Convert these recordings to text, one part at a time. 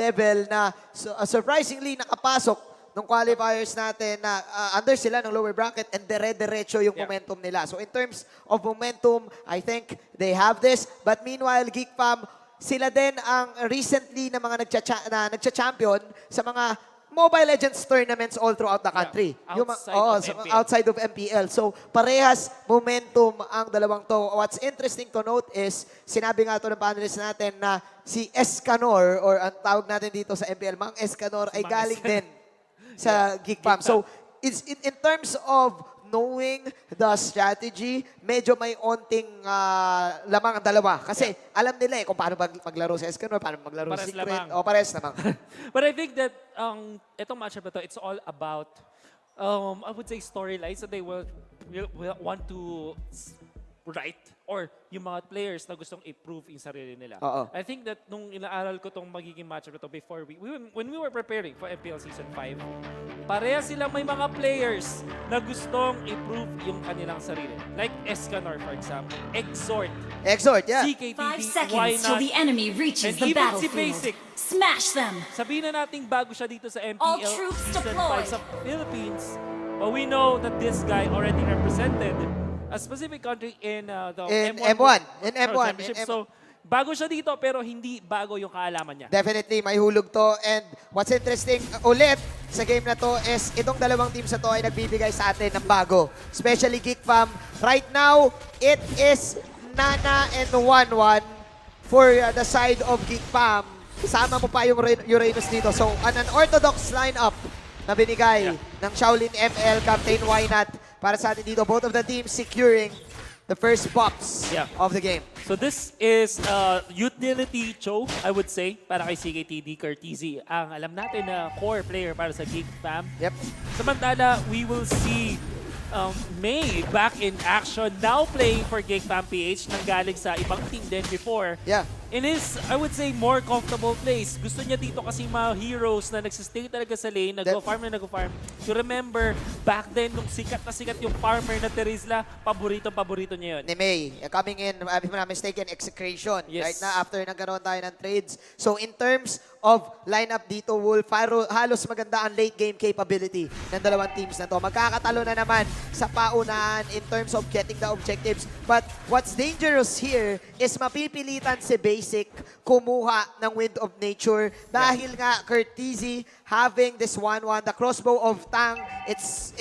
level na surprisingly nakapasok ng qualifiers natin na under sila ng lower bracket and dire-diretso yung momentum nila. So in terms of momentum, I think they have this. But meanwhile, GEEKFAM, sila din ang recently na mga nagcha-champion sa mga Mobile Legends tournaments all throughout the country. Outside of MPL. So, parehas momentum ang dalawang to. What's interesting to note is, sinabi nga ito ng panelists natin na si Escanor, or ang tawag natin dito sa MPL, Mang Escanor, ay galing din sa GEEKFAM. So, in terms of knowing the strategy, medyo may onting lamang ang dalawa. Kasi alam nila kung paano maglaro si Escanor, paano maglaro si Secret. O, pares lamang. But I think that itong matchup na to, it's all about, I would say, storylines that they will want to write or yung mga players na gustong i-prove yung sarili nila. I think that nung inaaral ko tong magiging matchup na to before when we were preparing for MPL Season 5, pareha silang may mga players na gustong i-prove yung kanilang sarili. Like Escanor, for example. Exhort, yeah. CKTD, 5 seconds till the enemy reaches the battlefield. Smash them! Sabihin na nating bago siya dito sa MPL All troops Season deployed. 5 sa Philippines, but we know that this guy already represented a specific country in the M1. Championship. So, bago siya dito pero hindi bago yung kaalaman niya. Definitely, may hulog to. And what's interesting ulit sa game na to is itong dalawang teams na to ay nagbibigay sa atin ng bago. Especially GEEKFAM. Right now, it is Nana and 1-1 for the side of GEEKFAM. Sama mo pa yung Uranus dito. So, an unorthodox lineup na binigay ng Shaolin ML Captain YNAT para sa atin dito. Both of the teams securing the first pops of the game. So this is utility show, I would say, para kay CKTD Curtizy. Ang alam natin na core player para sa GEEKFAM. Samantala, we will see May back in action, now playing for GEEKFAM PH, nanggaling sa ibang team din before. In his, I would say, more comfortable place. Gusto niya dito kasi mga heroes na nagsistay talaga sa lane, nag-farm. You remember, back then, nung sikat na sikat yung farmer na Terizla, paborito niya yun. Ni May, coming in, if I'm not mistaken, execration. Right na, after nagkaroon tayo ng trades. So, in terms of lineup dito, Wolf, halos maganda ang late game capability ng dalawang teams na to. Magkakatalo na naman sa paunahan in terms of getting the objectives. But what's dangerous here is mapipilitan si Basic kumuha ng Wind of Nature dahil nga Curtizy having this 1-1, the crossbow of Tang, it's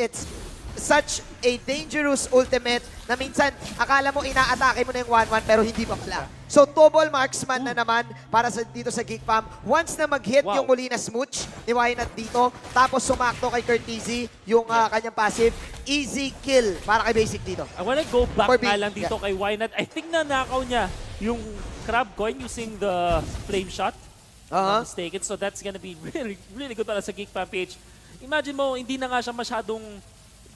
such a dangerous ultimate na minsan akala mo inaatake mo na yung 1-1 pero hindi pa pala. So double marksman na naman para dito sa GEEKFAM. Once na mag-hit yung muli na smooch ni YNAT dito, tapos sumakto kay Curtizy yung kanyang passive, easy kill para kay Basic dito. I wanna go back nga lang dito kay YNAT. I think nanakaw niya yung crab coin using the flame shot. Mistaken. So that's gonna be really, really good para sa GEEKFAM PH. Imagine mo, hindi na nga siya masyadong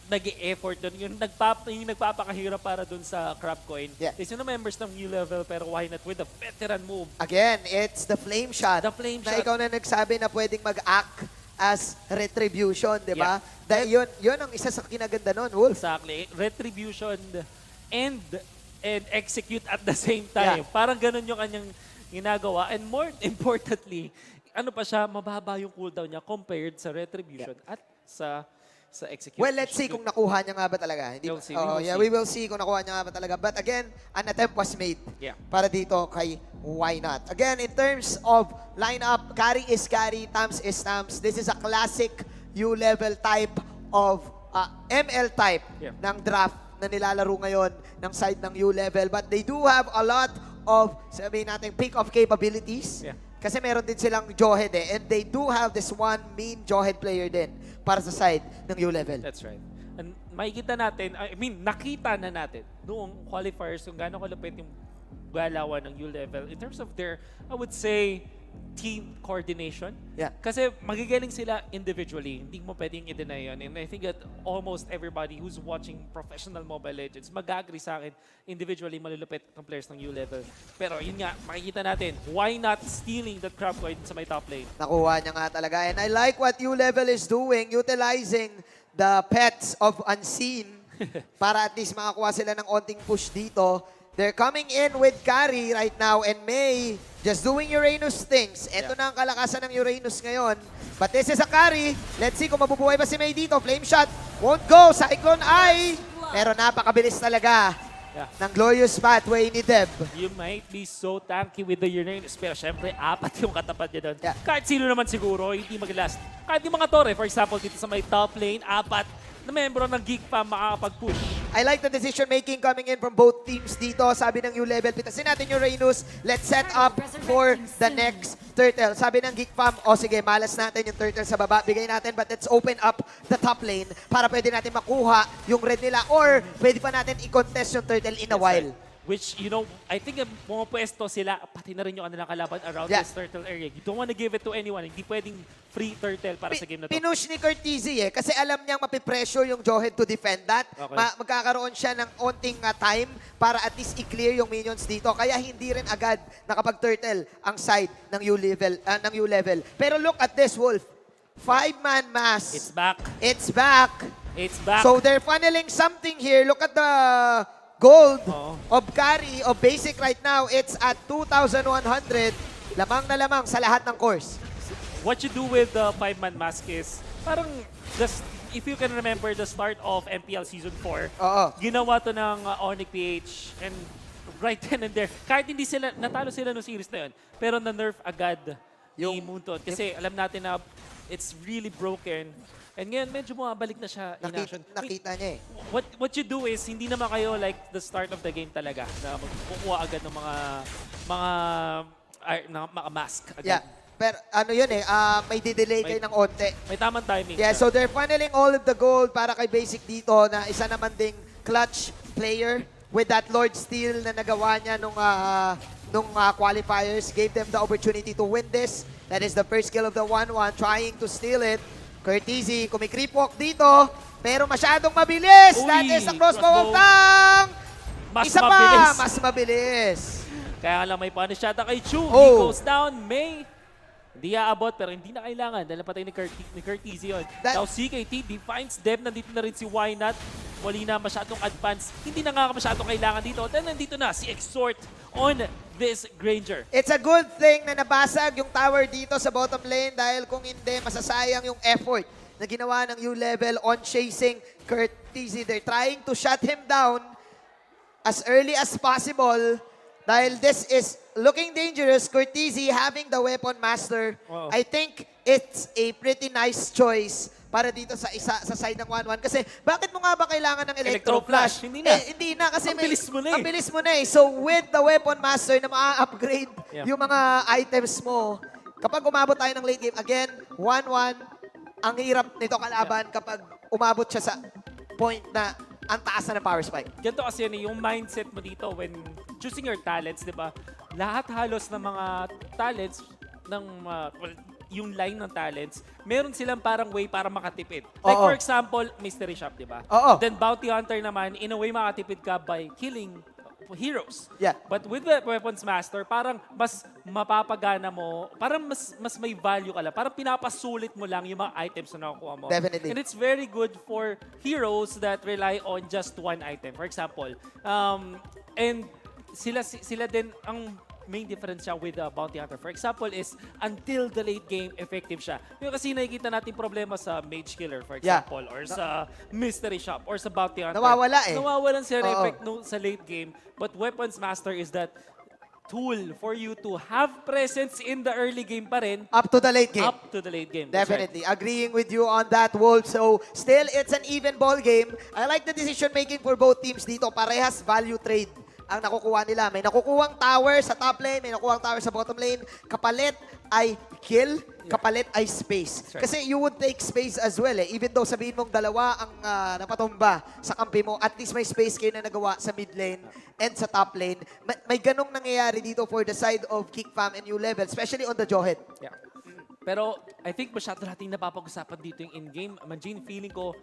nag-e-effort doon. Yung nagpapakahirap para doon sa crab coin. Is yung members ng ULVL pero why not with a veteran move? Again, it's the flame shot. The flame na shot. Ikaw na nagsabi na pwedeng mag-act as retribution, di ba? Yun ang isa sa kinaganda nun, Wolf. Exactly. Retribution and execute at the same time. Parang ganun yung kanyang ginagawa. And more importantly, ano pa siya, mababa yung cooldown niya compared sa retribution at sa execution. Well, let's see kung nakuha niya nga ba talaga. We will see kung nakuha niya nga ba talaga. But again, an attempt was made para dito kay YNAT. Again, in terms of lineup, Karrie is Karrie, Tams is Tams. This is a classic U-level type of ML type ng draft na nilalaro ngayon ng side ng U-level. But they do have a lot of, sabihin natin, pick-off capabilities. Kasi meron din silang Johead and they do have this one main Johead player din para sa side ng U-level. That's right. And makikita natin, nakita na natin noong qualifiers kung gaano kalupit yung galawan ng U-level in terms of their, I would say, team coordination. Kasi magigaling sila individually. Hindi mo pwedeng i-deny yun. And I think that almost everybody who's watching professional Mobile Legends mag-agree sa akin individually malulupit ng players ng U-level. Pero yun nga, makikita natin, why not stealing that crab coin sa may top lane? Nakuha niya nga talaga. And I like what U-level is doing, utilizing the pets of Unseen para at least makakuha sila ng onting push dito. They're coming in with Karrie right now and May just doing Uranus things. Ito na ang kalakasan ng Uranus ngayon. But this is a Karrie. Let's see kung mabubuhay ba si May dito. Flame shot won't go. Cyclone Eye. Pero napakabilis talaga ng glorious pathway ni Deb. You might be so tanky with the Uranus, pero syempre, 4 yung katapat niya doon. Yeah. Kahit sino naman siguro, hindi mag-last. Kahit yung mga Torre, for example, dito sa may top lane, 4 na membro ng GEEKFAM makakapag-push. I like the decision making coming in from both teams dito. Sabi ng ULVL, pitasin natin yung Uranus. Let's set up for the next turtle. Sabi ng GEEKFAM, sige, malas natin yung turtle sa baba. Bigay natin, but let's open up the top lane para pwede natin makuha yung red nila or pwede pa natin i-contest yung turtle in a while. Which, you know, I think mga pwesto sila, pati na rin yung kanilang kalaban around this turtle area. You don't want to give it to anyone. Hindi pwedeng free turtle para sa game na to. Pinush ni Karrie-Gill kasi alam niyang mapipressure yung Johan to defend that. Okay. Magkakaroon siya ng onting time para at least i-clear yung minions dito. Kaya hindi rin agad nakapag-turtle ang side ng ULVL. Pero look at this, Wolf. 5-man mass. It's back. It's back. It's back. So they're funneling something here. Look at the gold of Karrie, of basic right now. It's at 2,100. Lamang na lamang sa lahat ng course. What you do with the 5-man mask is, parang, just, if you can remember the start of MPL Season 4, ginawa to ng Onyx PH, and right then and there, kahit hindi sila, natalo sila no series na yun, pero na-nerf agad yung Moonton. Kasi alam natin na it's really broken. And ngayon, medyo bumabalik na siya in action. Nakita niya eh. What you do is, hindi naman kayo like the start of the game talaga, na magkukuha agad ng mga mask agad. Yeah. Pero ano yun eh, may didelay kayo ng onte. May tamang timing. Yeah, so they're funneling all of the gold para kay Basic dito na isa naman ding clutch player with that Lord Steal na nagawa niya nung qualifiers. Gave them the opportunity to win this. That is the first kill of the 1-1, trying to steal it. Karrie-Gill, kumikreep walk dito, pero masyadong mabilis. Uy, That is the crossbow of Tang. Mas Isa mabilis. pa, mas mabilis. Kaya lang may punish yata kay Chu. He Oh. goes down. May hindi aabot pero hindi na kailangan dahil napatay ni Karrie-Gill yun. Now CKT defines Deb. Nandito na rin si Wynot. Wali na masyadong advance. Hindi na nga masyadong kailangan dito. Then nandito na si Exhort on this Granger. It's a good thing na nabasag yung tower dito sa bottom lane dahil kung hindi, masasayang yung effort na ginawa ng ULVL on chasing Karrie-Gill. They're trying to shut him down as early as possible dahil this is looking dangerous. Karrie-Gill having the weapon master. Wow. I think it's a pretty nice choice para dito sa side ng 1-1. Kasi bakit mo nga ba kailangan ng Electro Flash? Hindi na. Hindi na kasi Ang bilis mo na eh. Ang bilis mo na eh. So with the weapon master na ma-upgrade yung mga items mo, kapag umabot tayo ng late game, again, 1-1, ang hirap nito kalaban kapag umabot siya sa point na ang taas na ng power spike. Ganito kasi yun, yung mindset mo dito when choosing your talents, di ba? Lahat halos ng mga talents ng yung line ng talents, meron silang parang way para makatipid. Like for example, Mystery Shop, di ba? Then Bounty Hunter naman, in a way makatipid ka by killing heroes. Yeah. But with the Weapons Master, parang mas mapapagana mo, parang mas may value ka lang. Parang pinapasulit mo lang yung mga items na nakukuha mo. Definitely. And it's very good for heroes that rely on just one item. For example, and sila din ang main difference siya with Bounty Hunter. For example, is until the late game, effective siya. Yung kasi nakikita natin problema sa Mage Killer, for example, or sa Mystery Shop, or sa Bounty Hunter. Nawawala eh. Nawawalan sila effect sa late game. But Weapons Master is that tool for you to have presence in the early game pa rin. Up to the late game. Up to the late game. That's Definitely. Agreeing with you on that, Wolf. So, still, it's an even ball game. I like the decision making for both teams dito. Parehas value trade ang nakukuha nila. May nakukuhang tower sa top lane, may nakukuhang tower sa bottom lane. Kapalit ay kill, kapalit ay space. Right. Kasi you would take space as well eh. Even though sabihin mong dalawa ang napatumba sa kampi mo, at least may space kayo na nagawa sa mid lane and sa top lane. May ganong nangyayari dito for the side of GEEKFAM and ULVL, especially on the Johan. Yeah. Pero I think masyado nating napapag-usapan dito yung in-game. Manjin, feeling ko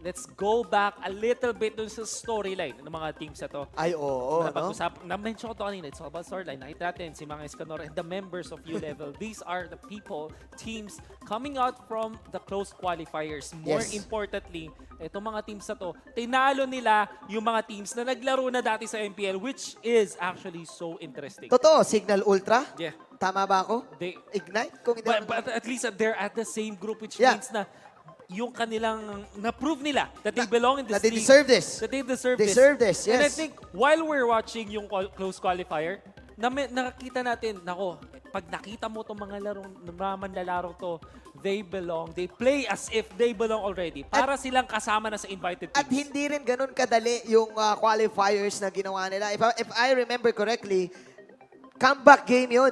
let's go back a little bit dun sa storyline ng mga teams na to. Ay, oo, no? Na-mention ko to kanina, it's all about storyline. Nakita natin si mga Escanor and the members of ULVL. These are the people, teams, coming out from the close qualifiers. More importantly, itong mga teams na to, tinalo nila yung mga teams na naglaro na dati sa MPL, which is actually so interesting. Totoo, Signal Ultra? Yeah. Tama ba ako? Ignite? Kung hindi But at least they're at the same group, which means na yung kanilang, na-prove nila that they belong in this they league. deserve this. That they deserve this. Yes. And I think while we're watching yung close qualifier, nakakita natin, nako, pag nakita mo itong mga manlalaro to, they belong. They play as if they belong already. Para silang kasama na sa invited teams. At hindi rin ganun kadali yung qualifiers na ginawa nila. If I remember correctly, comeback game yun.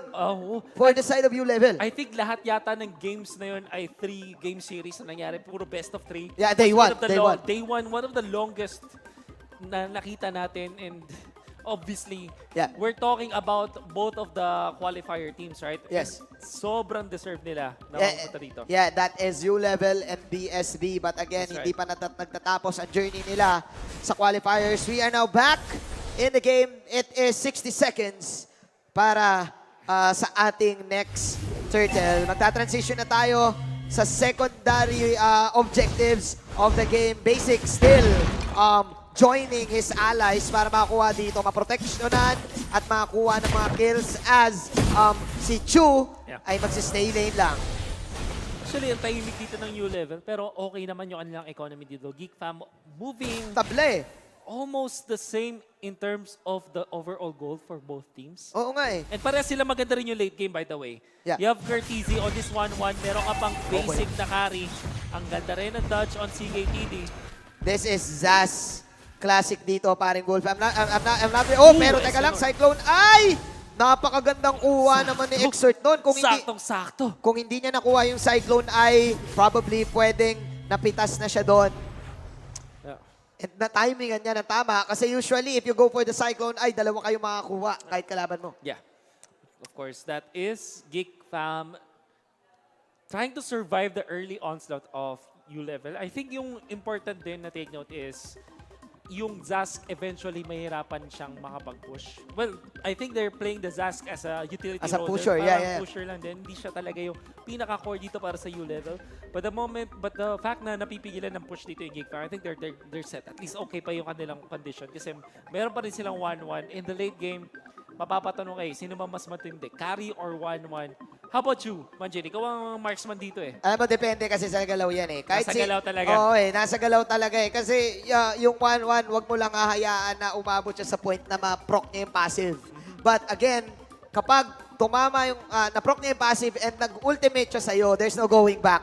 For the side of ULVL. I think lahat yata ng games na yun ay 3-game series na nangyari. Puro best of 3. Yeah, they won. They won one of the longest na nakita natin. And obviously, we're talking about both of the qualifier teams, right? Yes. And sobrang deserve nila na mapunta dito. Yeah, that is ULVL and BSB. But again, hindi pa nagtatapos ang journey nila sa qualifiers. We are now back in the game. It is 60 seconds para sa ating next turtle. Magta-transition na tayo sa secondary objectives of the game. Basic still joining his allies para makakuha dito, maproteksyonan at makakuha ng mga kills as si Chu ay magsistay lane lang. Actually, ang tahimik dito ng ULVL, pero okay naman yung kanilang economy dito. GEEKFAM moving Table almost the same in terms of the overall goal for both teams. Oo nga eh. And pareha sila maganda rin yung late game, by the way. You have Karrie-Gill on this 1-1. Meron ka pang basic na carry. Ang ganda rin ng dodge on CKTD. This is Zaz classic dito, paring Wolf. I'm not pero teka lang, Cyclone. Ay! Napakagandang kuha naman ni Exert doon. Saktong-sakto. Kung hindi niya nakuha yung Cyclone ay probably pwedeng napitas na siya doon. And na-timingan niya na tama. Kasi usually, if you go for the Cyclone, ay dalawa kayo makakuha kahit kalaban mo. Yeah. Of course, that is GEEKFAM trying to survive the early onslaught of ULVL. I think yung important din na take note is yung Zask eventually mahirapan siyang makapag-push. Well, I think they're playing the Zask as a utility as a role. Pusher, Parang pusher lang din. Hindi siya talaga yung pinaka-core dito para sa ULVL. But the fact na napipigilan ng push dito yung GEEKFAM, I think they're set. At least okay pa yung kanilang condition. Kasi meron pa rin silang 1-1. In the late game, mapapatanong kayo, sino ba mas matindi? Carry or 1-1? How about you, Manjin? Ikaw ang marksman dito eh. Alam mo, depende kasi sa galaw yan eh. Kahit nasa galaw talaga. Oo nasa galaw talaga eh. Kasi yung 1-1, wag mo lang hahayaan na umabot siya sa point na ma-proc niya yung passive. But again, kapag tumama yung, na-proc niya yung passive and nag-ultimate siya sa'yo, there's no going back.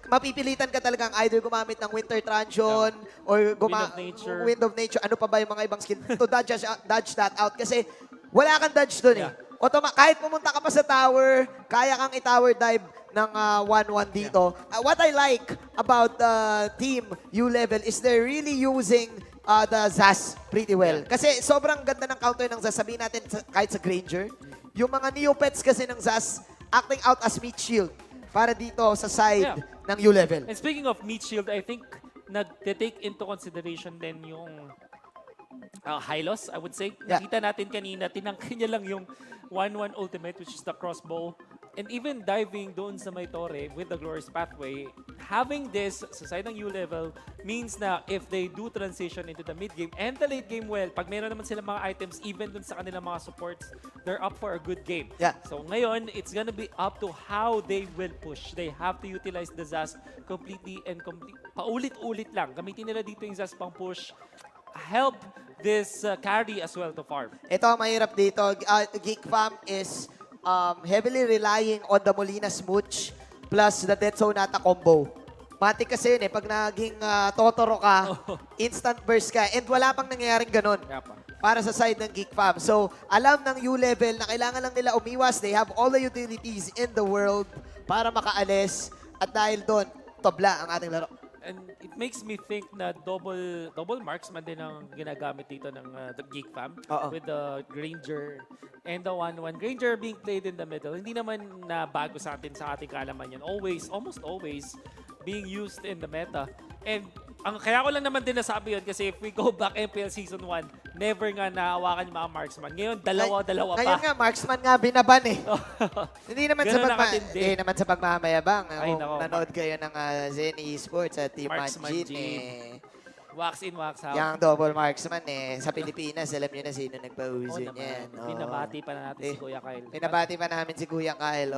Mapipilitan ka talagang either gumamit ng Winter Truncheon or Wind of Nature. Ano pa ba yung mga ibang skill? To dodge that out. Kasi wala kang dodge doon eh. Kahit pumunta ka pa sa tower, kaya kang i-tower dive ng 1-1 dito. What I like about the team ULVL is they're really using the Zaz pretty well. Kasi sobrang ganda ng counter ng Zaz. Sabihin natin kahit sa Granger. Yung mga Neopets kasi ng Zaz acting out as meat shield para dito sa side ng ULVL. And speaking of meat shield, I think nag-take into consideration din yung high loss, I would say. Nakita natin kanina, tinangkin niya lang yung 1-1 ultimate, which is the crossbow. And even diving doon sa may torre with the glorious pathway, having this sa side ng ULVL means na if they do transition into the mid game and the late game well, pag meron naman sila mga items, even doon sa kanilang mga supports, they're up for a good game. So ngayon, it's gonna be up to how they will push. They have to utilize the Zaz completely and paulit-ulit lang. Gamitin nila dito yung Zaz pang push. Help this carry as well to farm. Ito ang mahirap dito. GEEKFAM is heavily relying on the Molina Smooch plus the Death Sonata combo. Matik kasi yun eh. Pag naging Totoro ka, instant burst ka. And wala pang nangyayaring ganun para sa side ng GEEKFAM. So, alam ng ULVL na kailangan lang nila umiwas. They have all the utilities in the world para makaalis. At dahil doon, tobla ang ating laro. And it makes me think na double marksman din ang ginagamit dito ng the GEEKFAM with the Granger and the 1-1. Granger being played in the middle. Hindi naman na bago sa ating kaalaman yan. Almost always being used in the meta. And Kaya ko lang naman din nasabi yun kasi if we go back MPL Season 1, never nga nahawakan yung mga marksman. Ngayon, dalawa pa. Ngayon nga, marksman nga binaban eh. Hindi naman Ganun nakatindi. hindi naman sa pagmamayabang. Ay, Kung nako. nanood kayo ng Zen Esports at Team Marksman Manjin Gene. eh. Wax in, wax out. Yung double marksman eh. Sa Pilipinas, alam nyo na sino nagpauso naman. niyan. Oo. Binabati pa na natin si Kuya Kyle. Pinabati pa namin si Kuya Kyle.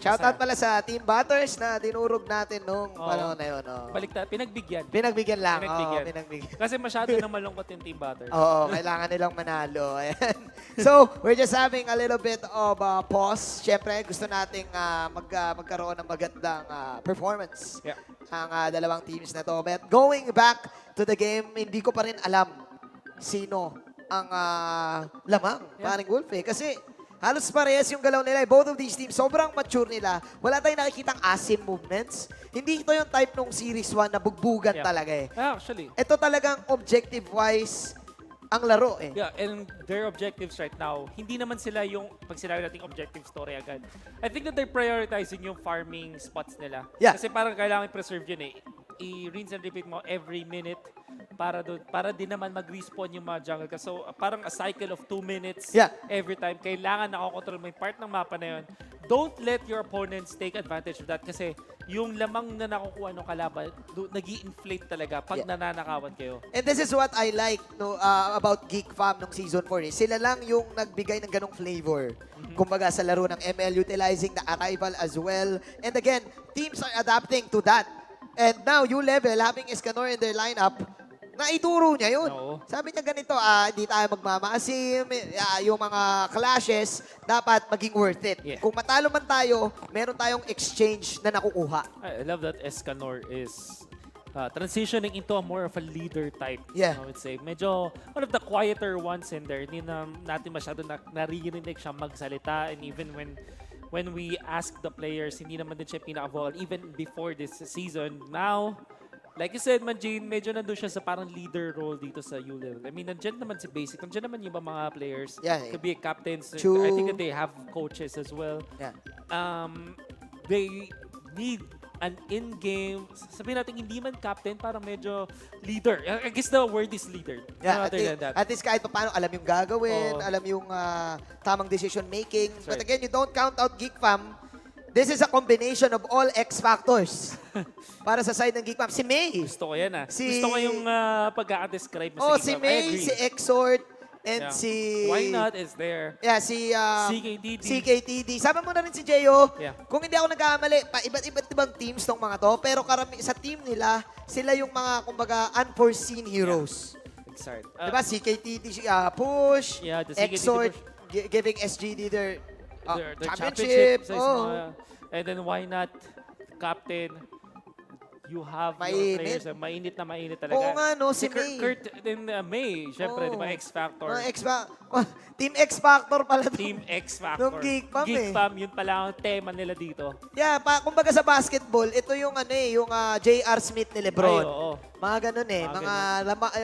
Shoutout pala sa Team Butters na dinurog natin nung panahon na yun. Baliktad, pinagbigyan. Pinagbigyan lang. Pinagbigyan. Pinagbigyan. Kasi masyado na malungkot yung Team Butter. Oo, kailangan nilang manalo. Ayan. So, we're just having a little bit of pause. Siyempre, gusto nating magkaroon ng magandang performance ang dalawang teams na to. But going back to the game, hindi ko pa rin alam sino ang lamang, paring Wolf eh. Kasi halos parehas yung galaw nila. Both of these teams, sobrang mature nila. Wala tayong nakikitang asim movements. Hindi ito yung type nung Series 1 na bugbugan talaga eh. Actually. Ito talagang objective-wise ang laro eh. Yeah, and their objectives right now, hindi naman sila yung, pag sinabi natin objective story agad. I think that they're prioritizing yung farming spots nila. Yeah. Kasi parang kailangan i-preserve yun eh. I-rinse and repeat mo every minute para din naman mag-respawn yung mga jungle. So parang a cycle of 2 minutes every time. Kailangan nakakontrol mo yung part ng mapa na yun. Don't let your opponents take advantage of that kasi yung lamang na nakukuha ng kalaban, nag-i-inflate talaga pag nananakawan kayo. And this is what I like about GEEKFAM nung Season 4. Eh. Sila lang yung nagbigay ng ganong flavor. Kumbaga sa laro ng ML, utilizing the arrival as well. And again, teams are adapting to that. And now, ULVL, having Escanor in their lineup, naituro niya yun. Oo. Sabi niya ganito, hindi tayo magmamaasim, yung mga clashes, dapat maging worth it. Yeah. Kung matalo man tayo, meron tayong exchange na nakukuha. I love that Escanor is transitioning into a more of a leader type. Yeah. I would say. Medyo one of the quieter ones in there. Hindi na natin masyado naririnig siya magsalita. And even when we ask the players, hindi naman din siya pinaka-vocal. Even before this season, now, like you said, Manjin, medyo nandun siya sa parang leader role dito sa ULVL. I mean, nandyan naman si Basic. Nandyan naman yung mga players. Yeah. Could be captains. True. I think that they have coaches as well. Yeah. They need an in-game, sabihin natin hindi man captain, parang medyo leader. I guess the word is leader. Yeah, Other than that. at least kahit paano alam yung gagawin, alam yung tamang decision making. That's But right. again, you don't count out GEEKFAM. This is a combination of all X factors para sa side ng GEEKFAM. Si May. Gusto ko yan Si- Gusto ko yung pagkaka-describe mo Oh, sa si GeekFam. I May, agree. si Exort, and Yeah. si... Why not is there. Yeah, si... CKTD. CKTD. Sama mo na rin si Jeyo. Yeah. Kung hindi ako nagkamali, iba't ibang teams tong mga to. Pero sa team nila, sila yung mga, kumbaga, unforeseen heroes. Excited. Diba? CKTD, push, Yeah, the CKTD Exort, push. giving SGD their, Their championship. sa and then why not captain? You have your players. Mainit na mainit talaga. Oo nga, no, si May. Kurt, then May, syempre, Oo. di ba, X-Factor. Team X Factor pala to. Team X-Factor. Nung GeekFam eh. GeekFam, yun pala ang tema nila dito. Yeah, kumbaga sa basketball, ito yung yung J.R. Smith ni LeBron. Ay, oo. Mga ganun eh. Mga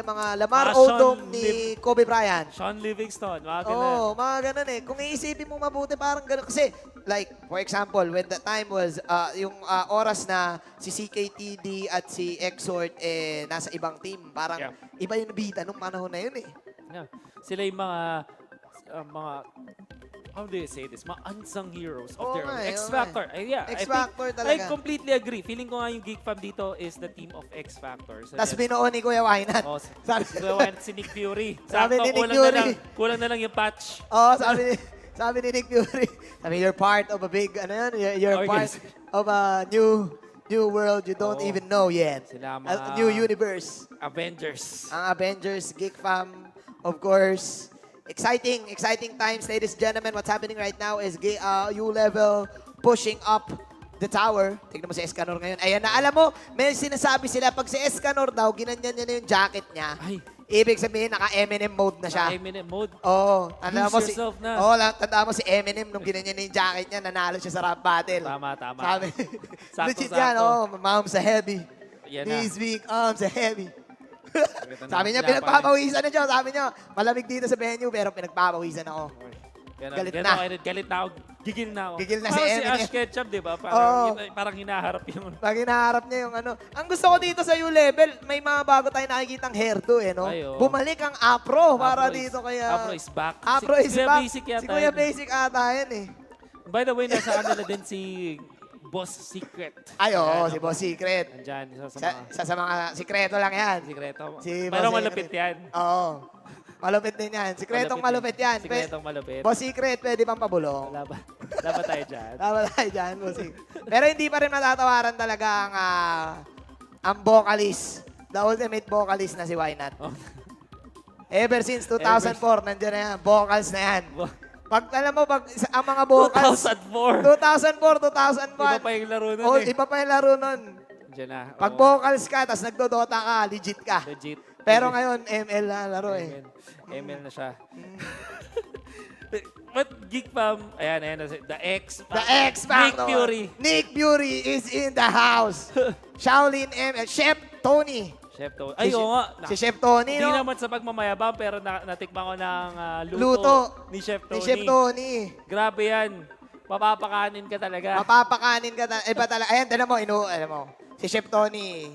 Mga Lamar Mga Odom Sean ni Kobe Bryant. Sean Livingston, mga ganun. Oo, mga ganun eh. Kung iisipin mo mabuti, parang ganun. Kasi, like, for example, when the time was, yung oras na si CKTD at si Exort nasa ibang team, parang iba yung nabita nung panahon na yun eh. Yeah. Sila yung mga how do you say this? Mga unsung heroes of their own. X-Factor. X-Factor I talaga. completely agree. Feeling ko nga yung GeekFam dito is the team of X-Factor. So Tapos binuo ni Kuya Wynat. sabi si Nick Fury. Sabi ni Nick kulang Fury. Kulang na lang yung patch. Sabi ni Nick Fury. Sabi, you're part of a big, you're part of a new world you don't even know yet. Sila A new universe. Avengers. Ang Avengers, GeekFam, of course. Exciting times, ladies and gentlemen. What's happening right now is ULVL pushing up the tower. Tignan mo si Escanor ngayon. Ayan na, alam mo, may sinasabi sila, pag si Escanor daw, ginanyan niya na yung jacket niya. Ay. Ibig sabihin, naka-Eminem mode na siya. Eminem mode. Oo. Lose yourself na. Tandaan mo si Eminem nung ginanyan na yung jacket niya, nanalo siya sa rap battle. Tama. Sabi, Sakto, legit yan, moms are heavy. Yan na. These big arms are heavy. Sabi niya, Wala pa pinagpapawisan na siya. Sabi niya, malamig dito sa venue, pero pinagpapawisan ako. Galit Ganon, na. Galit na ako. Gigil na ako. Gigil na si Parang si Eminem. Ash Ketchum, di ba? Oo. Parang hinaharap yung... Pag hinaharap niya yung ano. Ang gusto ko dito sa ULVL, may mga bago tayo nakikitang hairdo eh, no? Ay, oo. Bumalik ang afro para Afro is- dito kaya... Afro is back. Afro is Kuya back. Basic yata Si Kuya yun. Basic ata yan eh. By the way, nasa kanila din si Boss Secret. Ay, oo, Ayan, si ako. Boss Secret. Andyan, isa sa mga Sa mga sikreto lang yan. sikreto. Si Pero Boss malupit Secret. yan. Oo. Malupit din yan. Sikretong malupit yan. Sikretong malupit. Boss Secret, pwede bang pabulong? Laban tayo dyan. Tama tayo dyan, Boss Secret. Pero hindi pa rin matatawaran talaga ang vocalist. The ultimate vocalist na si Why Not. Oh. Ever since 2004, nandiyan na yan. Vocals na yan. Pag alam mo, ang mga vocals... 2004. 2004, 2001. Iba pa yung laro nun Oh, eh. iba pa yung laro nun. Diyan na. Pag oo. vocals ka, tapos nagdodota ka, legit ka. Legit. Pero ngayon, ML na laro eh. ML na siya. But GEEKFAM, ayan, the X. The X Nick Factor. Fury. Nick Fury is in the house. Shaolin ML. Chef Tony. Chef Tony. Ay, oo nga. Si Chef Tony, Hindi no? naman sa pagmamayabang, pero natikman ko ng luto, Luto. ni Chef Tony. Ni Chef Tony. Grabe yan. Mapapakanin ka talaga. Mapapakanin ka. Iba talaga. Ayan, alam mo. Si Chef Tony.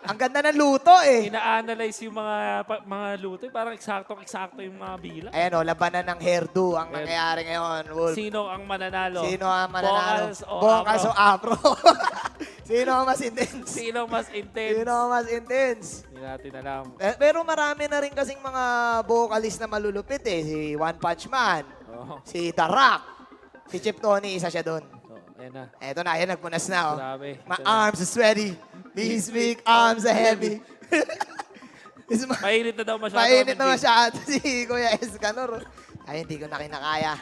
Ang ganda ng luto eh. Ina-analyze yung mga luto. Parang eksakto yung mga bilang. Ayan o, labanan ng hairdo ang nangyayari ngayon, Wolf. Sino ang mananalo? Sino ang mananalo? Vocals o Afro? Sino ang mas intense? Sino mas intense? Sino ang mas intense? Hindi natin alam. Pero marami na rin kasing mga vocalist na malulupit eh. Si One Punch Man, Oh. si The Rock, si Chef Tony, isa siya doon. Ayan na. Eto na, ayan, nagpunas na oh. Grabe. My arms are sweaty, these weak arms are heavy. Mainit na daw masyado. Mainit na masyado si Kuya Escanor. Ay, hindi ko na kinakaya.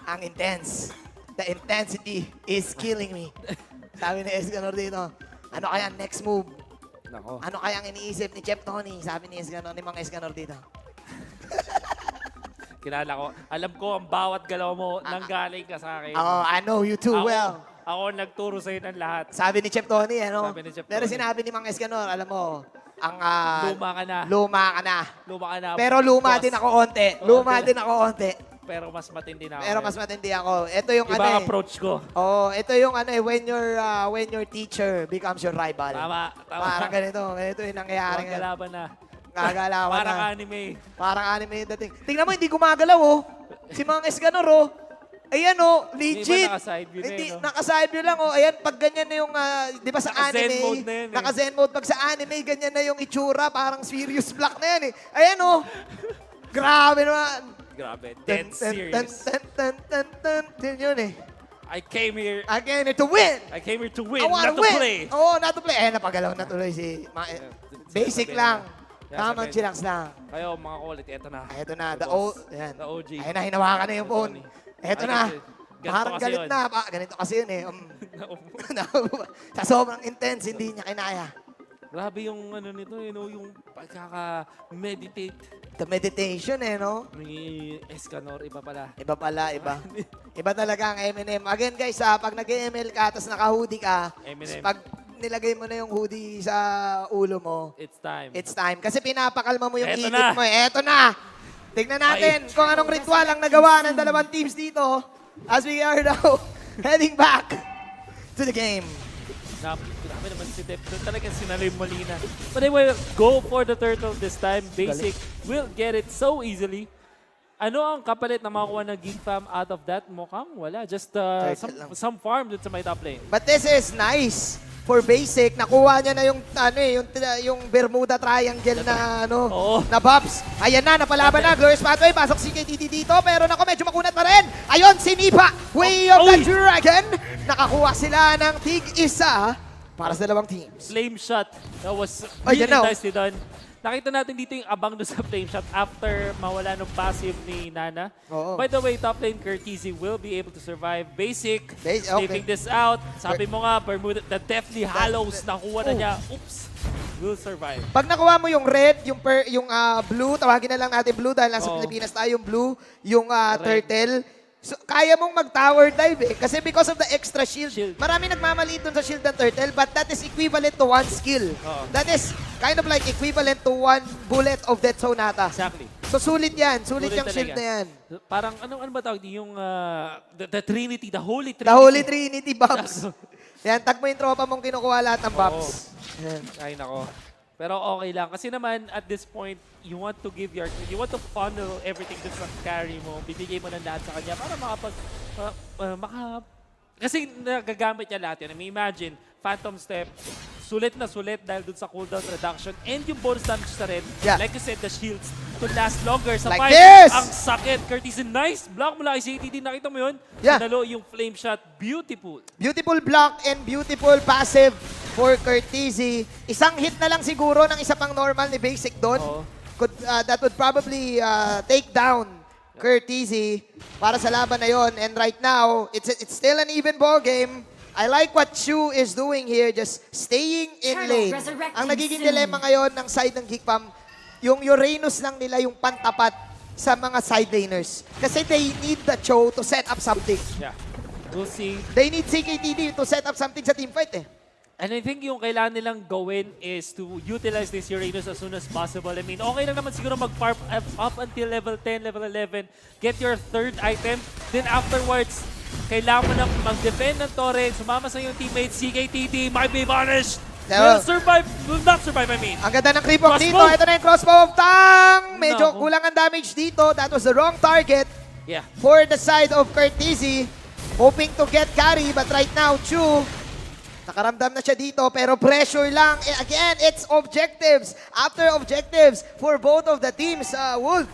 Ang intense. The intensity is killing me. Sabi ni Escanor dito, ano kaya next move? Nako. Ano kaya ang iniisip ni Chef Tony? Sabi ni Escanor, ni Mang Escanor dito. Kilala ko. Alam ko ang bawat galaw mo nanggaling ka sa akin. Oh, I know you too well. Ako nagturo sa'yo ng lahat. Sabi ni Chef Tony, ano? Sabi ni Chef Pero Tony. sinabi ni Mang Escanor, alam mo, ang Luma ka na. luma ka na. Luma ka na. Pero luma boss. din ako onte. Luma din ako onte. Pero mas matindi na ako. Pero mas matindi ako. Ito yung Iba ano ang eh. approach ko. Oh, ito yung ano eh, when your teacher becomes your rival. Tama. Parang ganito yung nangyayari ngayon. Galaban na. Gagalawan Parang na. anime. Parang anime yung dating. Tingnan mo, hindi gumagalaw oh. Si Mang Escanor oh. Ayan oh, legit. Hindi ba naka-side view na Hindi, yun, no? naka-side view lang oh. Ayan, pag ganyan na yung, di ba sa Naka-zen anime, mode na yun eh. naka-zen mode. Pag sa anime, ganyan na yung itsura, parang serious black na yan eh. Ayan oh. Grabe naman. Grabe. Dead serious. Yun yun eh. I came here To win. to win, I wanna not to win. play. Oo, not to play. Eh, napagalaw na tuloy si... Basic sabihin lang. na. Tamang Sabihin. chillax lang. Kayo, mga kulit, eto na. Ito na, The boss. Ayan. The OG. Ayun na, hinawakan na yung phone. Ito na. Ganito Parang kasi galit yun. na. Ganito kasi yun eh. Sa sobrang intense, hindi niya kinaya. Grabe yung ano nito, yung pagkaka-meditate The meditation eh, no? ni Escanor, iba pala. Iba pala, iba. Iba talaga ang Eminem. Again guys, pag nag-ML ka, tapos naka-hoodie ka, Eminem. pag nilagay mo na yung hoodie sa ulo mo, It's time. it's time. Kasi pinapakalma mo yung Eto init na. mo. Eto na! Tignan natin kung anong ritual ang nagawa ng dalawang teams dito as we are now heading back to the game. Grabe naman si Dep. Talagang sinaloy Molina. But they will go for the turtle this time. Basic will get it so easily. Ano ang kapalit na makuha ng GEEKFAM out of that? Mukhang wala. Just Turtle lang. some farm dun sa may top lane. But this is nice for Basic. Nakuha niya na yung yung Bermuda Triangle na Oo. na buffs. Ayan na, napalaban na. Glorious Pathway. Pasok si KTT dito. Pero nako, medyo makunat pa rin. Ayun, si Nipa. Way of the Dragon. Nakakuha sila ng tig-isa para sa dalawang teams. Flame shot. That was Ay, really yan na. nicely done. Nakita natin dito yung abang doon sa flame shot after mawala ng passive ni Nana. Oo. By the way, top lane Karrie-Gill will be able to survive. Basic, Okay. sniffing this out. Sabi mo nga, Bermuda, the Deathly Hallows, nakuha na niya. Oops, will survive. Pag nakuha mo yung red, yung blue, tawagin na lang natin blue dahil nasa Oo. Pilipinas tayo, yung blue, yung Red. turtle, So, kaya mong mag-tower dive eh. Kasi because of the extra shield. Shield. Marami nagmamaliit dun sa shield ng turtle, but that is equivalent to one skill. Oo. That is kind of like equivalent to one bullet of Death Sonata. Exactly. So, sulit yan. Sulit Sulit yung shield talaga. na yan. Parang, ano ba tawag? Yung, the Trinity, the Holy Trinity. The Holy Trinity bombs. Yan, tag mo yung tropa mong kinukuha lahat ng bombs. Yan. Ay, nako. Pero okay lang. Kasi naman, at this point, you want to funnel everything dun sa carry mo. Bibigay mo ng lahat sa kanya para kasi nagagamit niya lahat yan. I mean, imagine, Phantom Step, sulit na sulit dahil dun sa cooldown reduction and yung bonus damage sa red. Yeah. Like you said, the shields to last longer sa Like fight. this! Ang sakit. Curtis, nice block mula kay CTD. Nakita mo yun? Yeah. Nanalo yung flame shot. Beautiful. Beautiful block and beautiful passive for Curtizy. Isang hit na lang siguro ng isa pang normal ni Basic doon. Oo. That would probably take down Curtizy para sa laban na yon. And right now, it's still an even ball game. I like what Chu is doing here, just staying in Turtle lane. resurrecting Ang nagiging soon. dilemma ngayon ng side ng GEEKFAM, yung Uranus lang nila yung pantapat sa mga side laners. Kasi they need the Cho to set up something. Yeah. We'll see. They need CKTD to set up something sa teamfight eh. And I think yung kailangan nilang gawin is to utilize this Uranus as soon as possible. I mean, okay lang naman siguro mag-farm up until level 10, level 11, get your third item, then afterwards, kailangan mo nang mag-defend ng torrent, sumama sa yung teammates, CKTD might be vanished. Will not survive, I mean. Ang ganda ng creep walk dito. Crossbow. Ito na yung crossbow of Tang. Medyo No. kulang ang damage dito. That was the wrong target Yeah. for the side of Curtizy. Hoping to get carry, but right now, Chu, nakaramdam na siya dito, pero pressure lang. And again, it's objectives. After objectives for both of the teams, Wolf.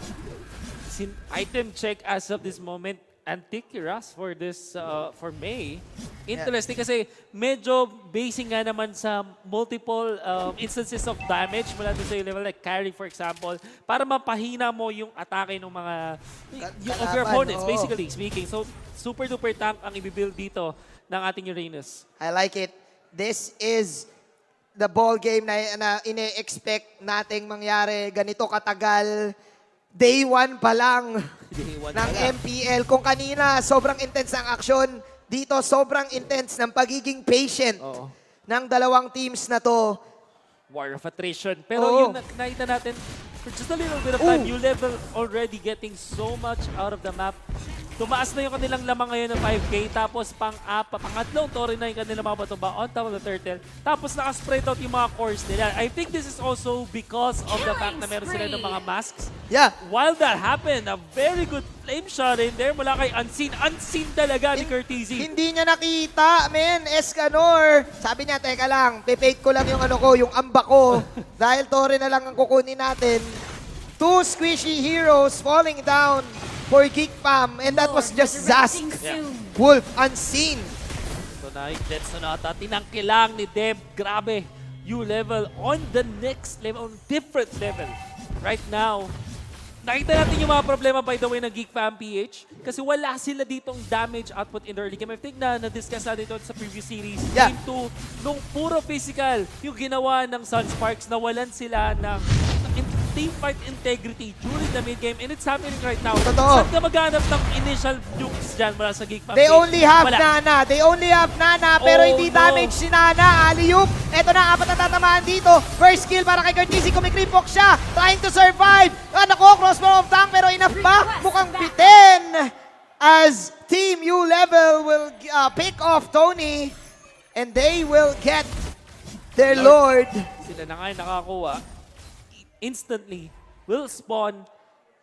Item check as of this moment, Antiquiras for this, for May. Interesting kasi medyo basing nga naman sa multiple instances of damage mula doon sa level like carry for example, para mapahina mo yung atake ng mga of your opponents, oo. basically speaking. So, super duper tank ang ibibuild dito ng ating Uranus. I like it. This is the ball game na ine-expect nating mangyari. Ganito katagal. Day 1 pa lang ng MPL. Kung kanina sobrang intense ang action, dito sobrang intense ng pagiging patient Oo. ng dalawang teams na to. War of attrition. Pero Oo. yung nakita natin, for just a little bit of time, you level already getting so much out of the map. Tumaas na yung kanilang lamang ngayon ng 5K, tapos pangatlong tori na yung kanilang mga batumba on top of the turtle. Tapos naka-spread out yung mga cores nila. I think this is also because of the fact na meron sila ng mga masks. Yeah. While that happened, a very good flame shot in there mula kay Unseen. Unseen talaga ni Curtizy. Hindi niya nakita, men. Escanor. Sabi niya, teka lang, pipake ko lang yung ano ko, yung amba ko. Dahil tore na lang ang kukunin natin. Two squishy heroes falling down for GEEKFAM, and that was just Zask. Wolf, Unseen. So na yung Death Sonata, tinangkilang ni Deb. Grabe. U-level on the next level, on different level. Right now, nakita natin yung mga problema by the way ng GEEKFAM PH kasi wala sila ditong damage output in the early game. I think na-discuss natin ito sa previous series. Yeah. Game 2, nung puro physical, yung ginawa ng Sunsparks, nawalan sila ng team fight integrity during the mid-game, and it's happening right now. Totoo. Saan ka maghanap ng initial nukes dyan mula sa GEEKFAM? They only have Wala. Nana. They only have Nana, pero Oh, hindi no. damage si Nana. Alley-oop. Ito na, 4 na tatamaan dito. First kill para kay Curtizy. Kumikreepok siya. Trying to survive. Nako, crossbow of Tang, pero enough ba? Mukhang bitin. As Team U-Level will pick off Tony, and they will get their Lord. Sila na nga yung nakakuha. Instantly will spawn,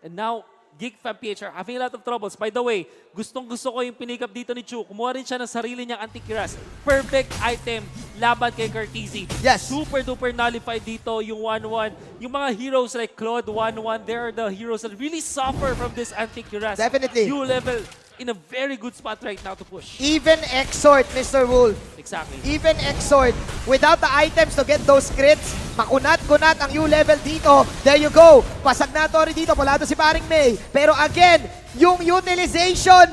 and now GEEKFAM PH are having a lot of troubles. By the way, gustong-gusto ko yung pinikap dito ni Chu. Kumuha rin siya ng sarili niyang Antiquiras. Perfect item laban kay Curtizy. Yes. Super duper nullified dito yung 1-1. Yung mga heroes like Claude 1-1, they are the heroes that really suffer from this Antiquiras. Definitely. U-level in a very good spot right now to push. Even Exhort, Mr. Wolf. Exactly. Even Exhort, without the items to get those crits, makunat-kunat ang U-level dito. There you go. Pasag na tori dito. Palado si paring May. Pero again, yung utilization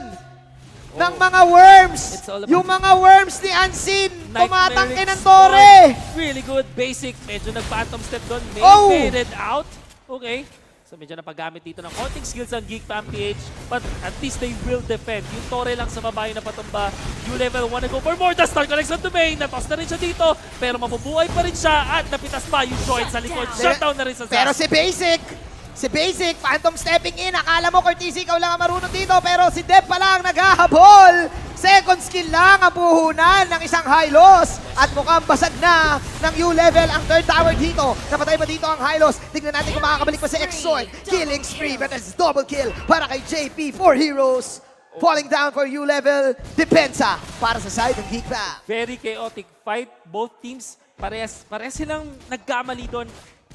ng mga worms. It's all about Yung mga worms ni Unseen. Nightmare Tumatangke ng Exploit. tore. Really good. Basic. Medyo nag-phantom step doon. May Oh! faded out. Okay. So medyo napagamit dito ng konting skills ang GEEKFAM PH, but at least they will defend. Yung Torre lang sa babae na patumba. ULVL wanna go for more. The star connects on the main. Natos na rin siya dito, pero mabubuhay pa rin siya at napitas pa yung joint sa likod. Shutdown na rin sa Zaz. Pero si Basic, phantom stepping in. Akala mo, Courtesy, ikaw lang ang marunong dito. Pero si Deb pa lang naghahabol. Second skill lang ang puhunan ng isang high loss. At mukhang basag na ng ULVL ang third tower dito. Napatay pa dito ang high loss. Tignan natin kung makakabalik pa si Exoid. Killing spree, but it's double kill para kay JP. 4 heroes. Falling down for ULVL. Depensa para sa side ng GEEKFAM. Very chaotic fight. Both teams, parehas silang nagkamali doon.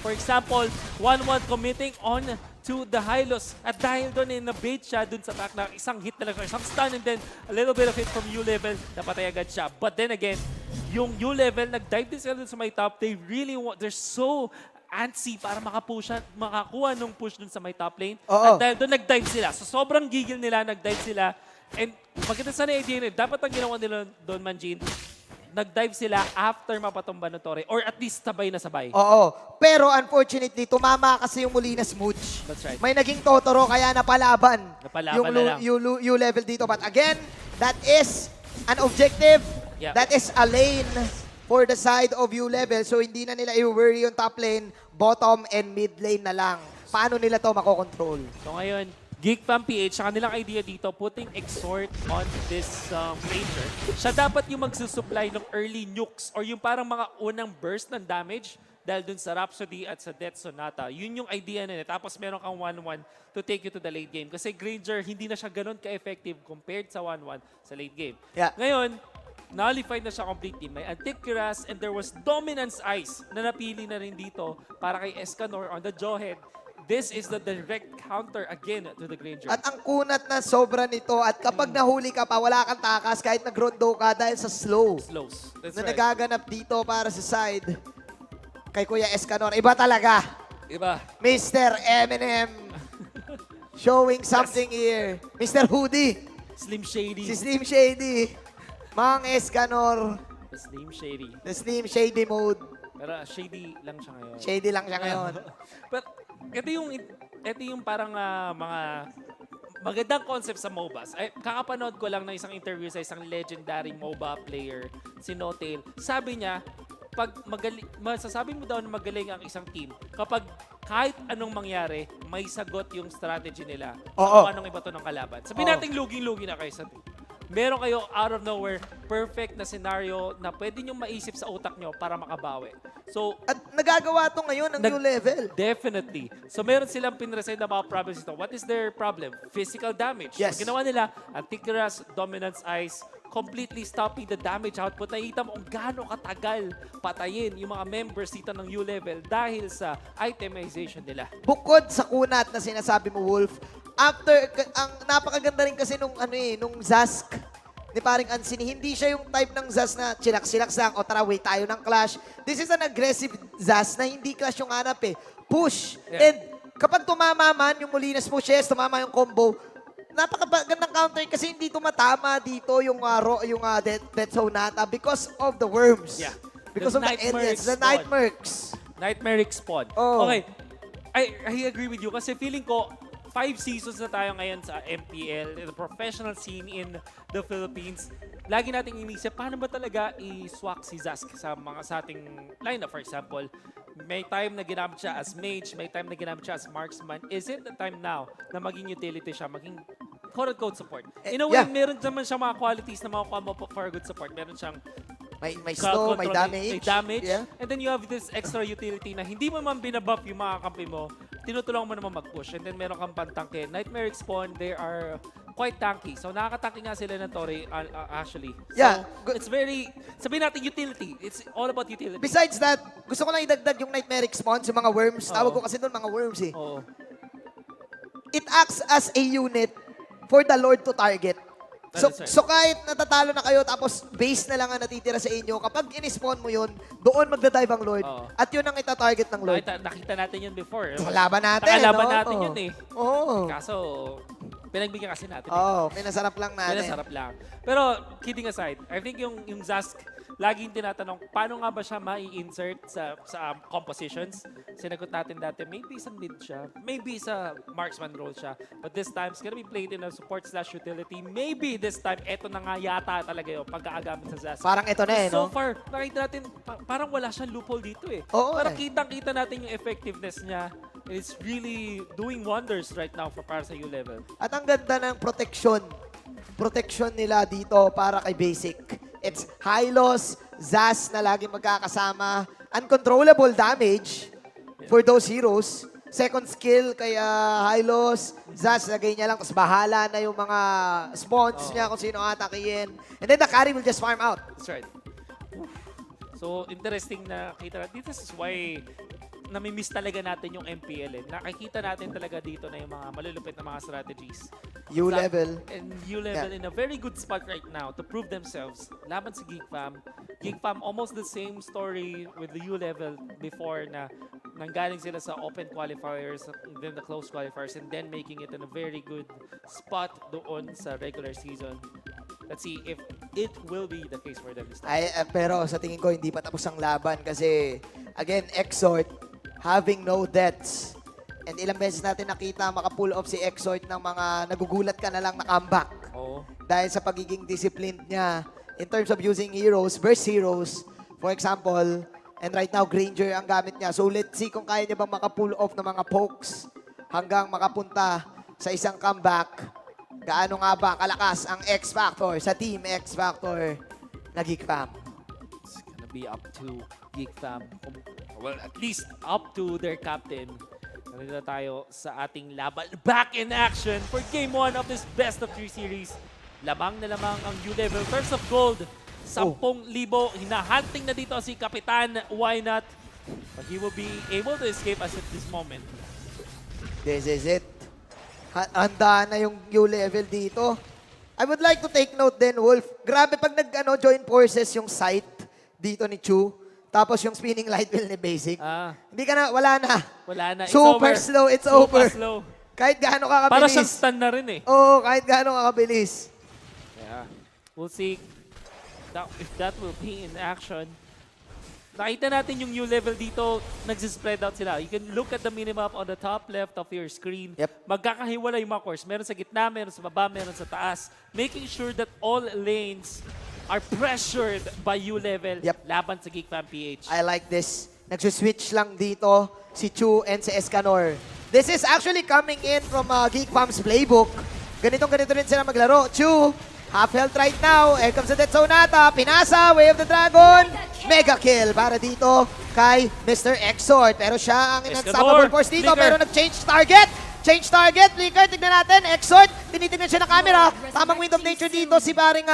For example, 1-1 committing on to the high loss. At dahil doon na-bait siya doon sa attack na isang hit na lang, isang stun and then a little bit of hit from ULVL, napatay agad siya. But then again, yung ULVL, nag-dive din sila sa my top. They really want, they're so antsy para makakuha nung push dun sa my top lane. At dahil doon, nag-dive sila. So sobrang gigil nila, nag-dive sila. And maganda sana idea nila, dapat ang ginawa nila doon, Manjin, nag-dive sila after mapatumba ng Torre. Or at least sabay na sabay. Oo. Pero unfortunately, tumama kasi yung Molina Smooch. That's right. May naging Totoro kaya napalaban. Napalaban yung na lang. U-level dito. But again, that is an objective. Yeah. That is a lane for the side of U-level. So hindi na nila i-worry yung top lane, bottom and mid lane na lang. Paano nila to makokontrol? So ngayon, GEEKFAM PH, sa kanilang idea dito, putting Exhort on this Ranger. Siya dapat yung magsusupply ng early nukes or yung parang mga unang burst ng damage dahil dun sa Rhapsody at sa Death Sonata. Yun yung idea nila. Tapos meron kang 1-1 to take you to the late game. Kasi Granger, hindi na siya ganun ka-effective compared sa 1-1 sa late game. Yeah. Ngayon, nullified na siya completely. May Antikyras and there was Dominance Ice na napili na rin dito para kay Escanor on the Jawhead. This is the direct counter again to the Granger. At ang kunat na sobra nito at kapag nahuli ka pa, wala kang takas kahit nag-rondo ka dahil sa slow. Slows. That's Na right. nagaganap dito para sa side kay Kuya Escanor. Iba talaga. Iba. Mr. Eminem showing something here. Mr. Hoodie. Slim Shady. Si Slim Shady. Mang Escanor. The Slim Shady. The Slim Shady mode. Pero shady lang siya ngayon. Shady lang siya ngayon. Pero ito yung parang mga magandang concept sa MOBAs. Ay, kakapanood ko lang ng isang interview sa isang legendary MOBA player, si Notail. Sabi niya, pag masasabi mo daw na magaling ang isang team, kapag kahit anong mangyari, may sagot yung strategy nila. Oo. Kung anong iba to ng kalaban. Sabihin natin luging-lugi na kayo sa team. Meron kayo out of nowhere, perfect na scenario na pwede nyo maisip sa utak nyo para makabawi. So, At nagagawa to ngayon ng new level. definitely. So, meron silang pinresign na mga problems ito. What is their problem? Physical damage. Yes. Ang ginawa nila, Antikyras, Dominance Ice, completely stopping the damage output. Nakikita mo kung gaano katagal patayin yung mga members dito ng U-level dahil sa itemization nila. Bukod sa kunat na sinasabi mo, Wolf, ang napakaganda rin kasi nung Zask ni paring Ansini, hindi siya yung type ng Zaz na chillax-chillax lang, o tara, wait tayo ng clash. This is an aggressive Zaz na hindi clash yung hanap eh. Push. Yeah. And kapag tumama man yung Molina's pushes, tumama yung combo, napakagandang counter kasi hindi tumatama dito yung Death Sonata because of the worms. Yeah. Because The of the Nightmare aliens, the spawn. Nightmerks. Nightmare spawn. Oh. Okay. I agree with you kasi feeling ko 5 seasons na tayo ngayon sa MPL, the professional scene in the Philippines. Lagi nating inisip, paano ba talaga i-swak si Zask sa ating lineup, for example? May time na ginamit siya as mage, may time na ginamit siya as marksman. Is it the time now na maging utility siya, maging quote-unquote support? In a way, Yeah. meron naman siyang mga qualities na makukuha mo for a good support. Meron siyang May slow, may damage. May damage. Yeah. And then you have this extra utility na hindi mo man binabuff yung mga kampi mo, tinutulungan mo naman mag-push. And then meron kang pantangke. Nightmare Spawn, they are quite tanky. So nakakatanky nga sila ng Torre actually. So Yeah. it's very, sabihin natin utility. It's all about utility. Besides that, gusto ko lang idagdag yung Nightmare Spawns, yung mga worms. Tawag ko kasi doon mga worms eh. Oo. It acts as a unit for the Lord to target. So, That is right. so kahit natatalo na kayo tapos base na lang ang natitira sa inyo, kapag in-spawn mo yun, doon magda-dive ang Lord. Oo. At yun ang ita-target ng Lord. Nakita natin yun before. Sa laban natin. Nakalaban no? natin yun eh. Oo. Kaso, pinagbigyan kasi natin. Oo, pinasarap lang natin. Pinasarap lang. Pero, kidding aside, I think yung Zask, laging tinatanong, paano nga ba siya mai-insert sa compositions? Sinagot natin dati, maybe sa mid siya, maybe sa marksman role siya. But this time, it's gonna be played in a support/utility. Maybe this time, eto na nga yata talaga yung pagkaagamit sa Zaz. Parang ito na eh, So no? far, nakita natin, parang wala siyang loophole dito eh. Oo, Parang eh. kitang-kita natin yung effectiveness niya. It's really doing wonders right now para sa ULVL. At ang ganda ng protection nila dito para kay Basic. It's high loss, Zaz na lagi magkakasama, uncontrollable damage for those heroes. Second skill kay high loss, Zaz lagay niya lang, tapos bahala na yung mga spawns niya kung sino atakihin. And then the carry will just farm out. That's right. So, interesting na kita natin. This is why nami-miss talaga natin yung MPL. Nakikita natin talaga dito na yung mga malulupit na mga strategies. ULVL. And ULVL in a very good spot right now to prove themselves. Laban si GEEKFAM. GEEKFAM, almost the same story with the ULVL before na nanggaling sila sa open qualifiers, then the close qualifiers, and then making it in a very good spot doon sa regular season. Let's see if it will be the case for them this time. Pero sa tingin ko, hindi pa tapos ang laban kasi, again, Exort, having no deaths. And ilang beses natin nakita maka-pull off si Exort ng mga nagugulat ka na lang na comeback. Oo. Dahil sa pagiging disciplined niya in terms of using heroes, burst heroes, for example, and right now, Granger ang gamit niya. So let's see kung kaya niya bang maka-pull off ng mga pokes hanggang makapunta sa isang comeback. Gaano nga ba kalakas ang X-Factor sa Team X-Factor na GEEKFAM? It's gonna be up to GEEKFAM. Well, at least up to their captain. Nandito tayo sa ating laban. Back in action for Game 1 of this Best of 3 series. Lamang na lamang ang ULVL. First of gold, 10,000. Hinahunting na dito si Kapitan. Why not? But he will be able to escape us at this moment. This is it. Handa na yung ULVL dito. I would like to take note din, Wolf. Grabe pag join forces yung sight dito ni Chu. Tapos yung spinning light wheel ni Basic. Hindi ka na, wala na. Wala na. It's Super over. slow, it's Super over. slow. Kahit gaano ka Para kabilis. siyang stun na rin eh. Oo, kahit gaano ka kabilis. Yeah. We'll see if that will be in action. Nakita natin yung ULVL dito, nagsispread out sila. You can look at the minimap on the top left of your screen. Yep. Magkakahiwalay yung mga course. Meron sa gitna, meron sa baba, meron sa taas. Making sure that all lanes are pressured by ULVL. Yep. Laban sa GEEKFAM PH. I like this. Nagsuswitch lang dito si Chu and si Escanor. This is actually coming in from GEEKFAM's playbook. Ganito rin sila maglaro. Chu, half health right now. Here comes the Death Sonata. Pinasa, Way of the Dragon. Mega kill para dito kay Mr. Exort. Pero siya ang unstoppable force dito. Flicker. Pero nag-change target. Change target. Flicker, tignan natin. Exort, tinitignan siya ng camera. Tamang wind of nature dito si paring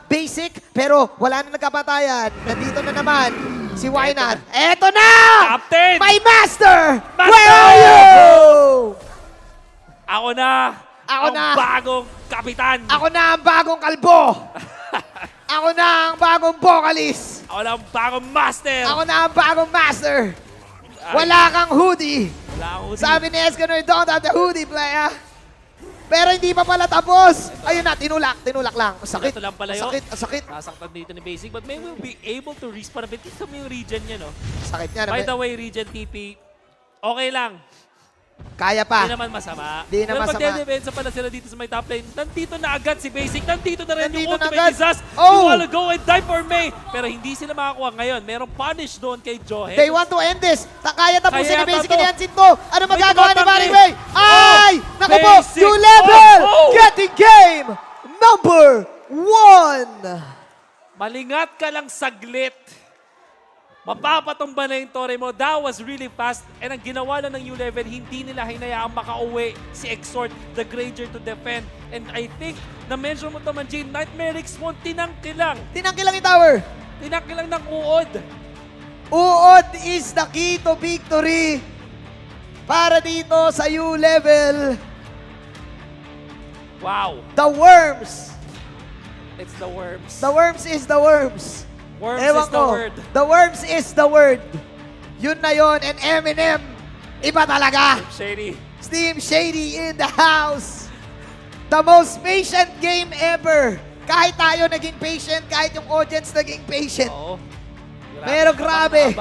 Basic. Pero wala na nagkapatayan. Nandito na naman si YOHAN. Eto na! Captain! My master! Master! Where are you? Ako na! Ako ang na! bagong kapitan! Ako na ang bagong kalbo! Ako na ang bagong vocalist! Ako na ang bagong master! Ako na ang bagong master! Wala kang hoodie! Wala akong hoodie. Sabi ni Escanor, don't have the hoodie, playa. Pero hindi pa pala tapos. Ayun na, tinulak lang. Sakit. Ito lang pala yun. Sakit. Nasaktan dito ni Basic, but may will be able to respawn a bit. Ito yung region niya, no? Sakit niya. By the way, region TP, okay lang. Kaya pa. Hindi naman masama. Di na Pero masama. pag dedepensa pala sila dito sa may top lane, nandito na agad si Basic. Nandito na rin Nandito yung na ultimate agad. ni Zaz. Oh! You wanna go and die for May. Pero hindi sila makakuha ngayon. Merong punish doon kay Johan. They want to end this. Kaya tapusin Kaya ni Basic to. ni Hansin to. Ano May magagawa ni tumatanggi. Barry Ray? Ay! Naku po! Basic. New level! Oh! Getting game number 1! Malingat ka lang saglit. Mapapatumba na yung tore mo. That was really fast. And ang ginawa lang ng ULVL, hindi nila hinayaang makauwi si Exort, the Granger to defend. And I think, na-mention mo naman, Jane, Nightmare X1, tinangkilang. Tinangkilang i-tower. Tinangkilang ng uod. Uod is the key to victory para dito sa ULVL. Wow. The Worms. It's the worms. The Worms is the Worms. Worms Ewan is the ko. word. The Worms is the word. Yun na yun. And Eminem, iba talaga. Shady. Steam Shady in the house. The most patient game ever Kahit tayo naging patient, kahit yung audience naging patient. Oo. Pero grabe.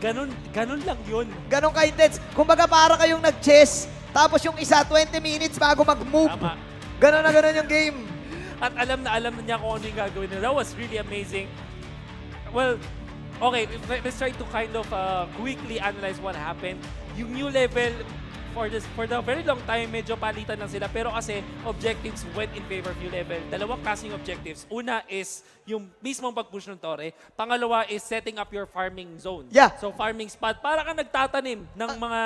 Ganun lang yun. Ganon ka-intense. Kumbaga para kayong nag-chess, tapos yung isa 20 minutes bago mag-move. Tama. Ganon na ganon yung game. At alam na niya kung ano yung gagawin niya. That was really amazing. Well, okay, let's try to kind of quickly analyze what happened. Yung new level, for the very long time, medyo palitan lang sila. Pero kasi, objectives went in favor of new level. Dalawang klaseng objectives. Una is yung mismong pag-push ng tore. Pangalawa is setting up your farming zone. Yeah. So, farming spot. Para ka nagtatanim ng mga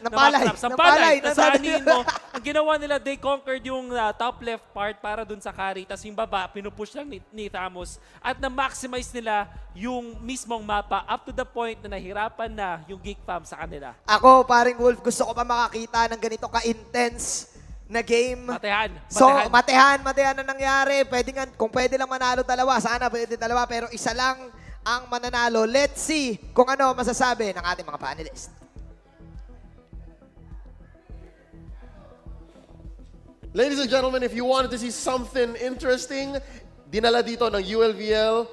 Napalay. crops. Ng Napalay. palay. Tapos saniin mo. Ang ginawa nila, they conquered yung top left part para dun sa carry. Tapos yung baba, pinupush lang ni Thamos. At na-maximize nila yung mismong mapa up to the point na nahirapan na yung GEEKFAM sa kanila. Ako, paring Wolf, gusto ko pa makakita ng ganito ka-intense na game. Matehan. So, matehan na nangyari. Pwede nga, kung pwede lang manalo dalawa, sana pwede dalawa, pero isa lang ang mananalo. Let's see kung ano masasabi ng ating mga panelists. Ladies and gentlemen, if you wanted to see something interesting, dinala dito ng ULVL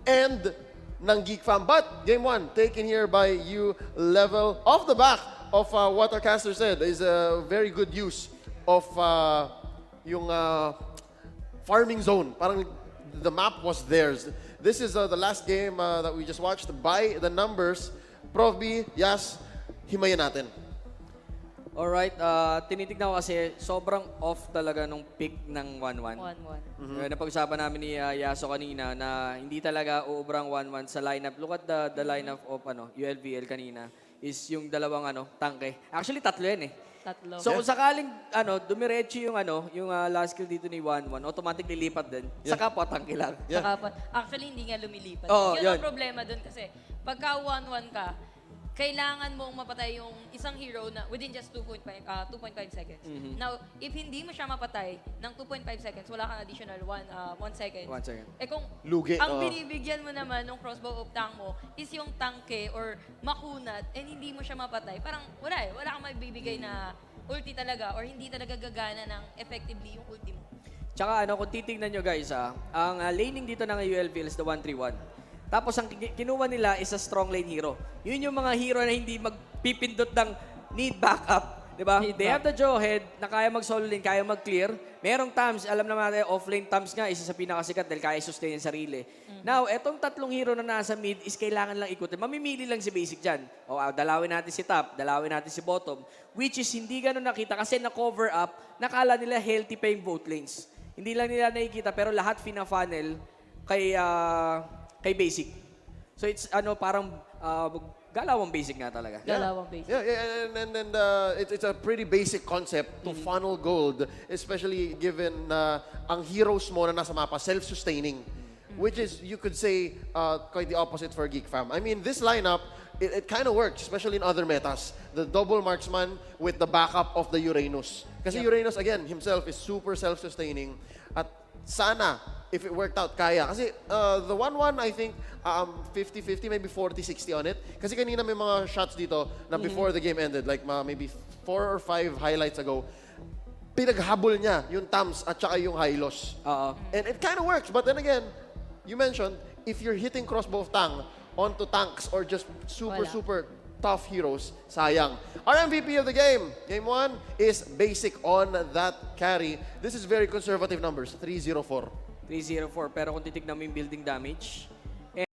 and ng GEEKFAM. But game 1, taken here by ULVL. Off the back of what our caster said, is a very good use of yung farming zone. Parang the map was theirs. This is the last game that we just watched. By the numbers, Prof B, Yas, himayin natin. Alright, tinitignan ko kasi sobrang off talaga nung pick ng 1-1. 1-1. Napag-usapan namin ni Yaso kanina na hindi talaga uubrang 1-1 sa lineup. Look at the lineup of ULVL kanina is yung dalawang tangke. Actually, tatlo yan eh. Tatlo. So kung sakaling dumiretso yung yung last kill dito ni 1-1, automatic lilipat din. Sa kapwa tangke lang. Yeah. Saka actually, hindi nga lumilipat. Oo, yun yun. ang problema dun kasi pagka 1-1 ka, kailangan mong mapatay yung isang hero na within just 2.5 seconds. Now, if hindi mo siya mapatay ng 2.5 seconds, wala kang additional 1 second. 1 second. Eh kung Lugi, ang binibigyan mo naman ng crossbow of tank mo is yung tangke or makunat and hindi mo siya mapatay, parang wala eh. Wala kang maibibigay na ulti talaga or hindi talaga gagana ng effectively yung ulti mo. Tsaka kung titignan nyo guys, ang laning dito ng ULVL is the 1-3-1. Tapos ang kinuha nila is a strong lane hero. Yun yung mga hero na hindi magpipindot ng need backup. Diba? They have the Jawhead na kaya mag-solo lane, kaya mag-clear. Merong Tams, alam naman natin, off-lane Tams nga, isa sa pinakasikat dahil kaya sustain yung sarili. Now, etong tatlong hero na nasa mid is kailangan lang ikutin. Mamimili lang si Basic dyan. O, dalawin natin si top, dalawin natin si bottom. Which is hindi ganun nakita kasi na-cover up, nakala nila healthy pa yung both lanes. Hindi lang nila nakikita pero lahat fina-funnel kay Basic. So it's parang galawang Basic nga talaga. Dalawang base. Yeah, and it's a pretty basic concept to funnel gold, especially given ang heroes mo na nasa mapa, self-sustaining. Which is, you could say, quite the opposite for GEEKFAM. I mean, this lineup, it kind of works, especially in other metas. The double marksman with the backup of the Uranus. Kasi Uranus, again, himself is super self-sustaining. At sana, if it worked out, kaya. Kasi the 1-1, I think, 50-50, maybe 40-60 on it. Kasi kanina may mga shots dito na before the game ended, like maybe 4 or 5 highlights ago, pinaghabol niya yung Tams at saka yung Hylos. And it kind of works, but then again, you mentioned, if you're hitting crossbow of Tang onto tanks or just super tough heroes, sayang. Our MVP of the game 1, is Basic on that carry. This is very conservative numbers, 304. 304, pero kung titignan mo yung building damage,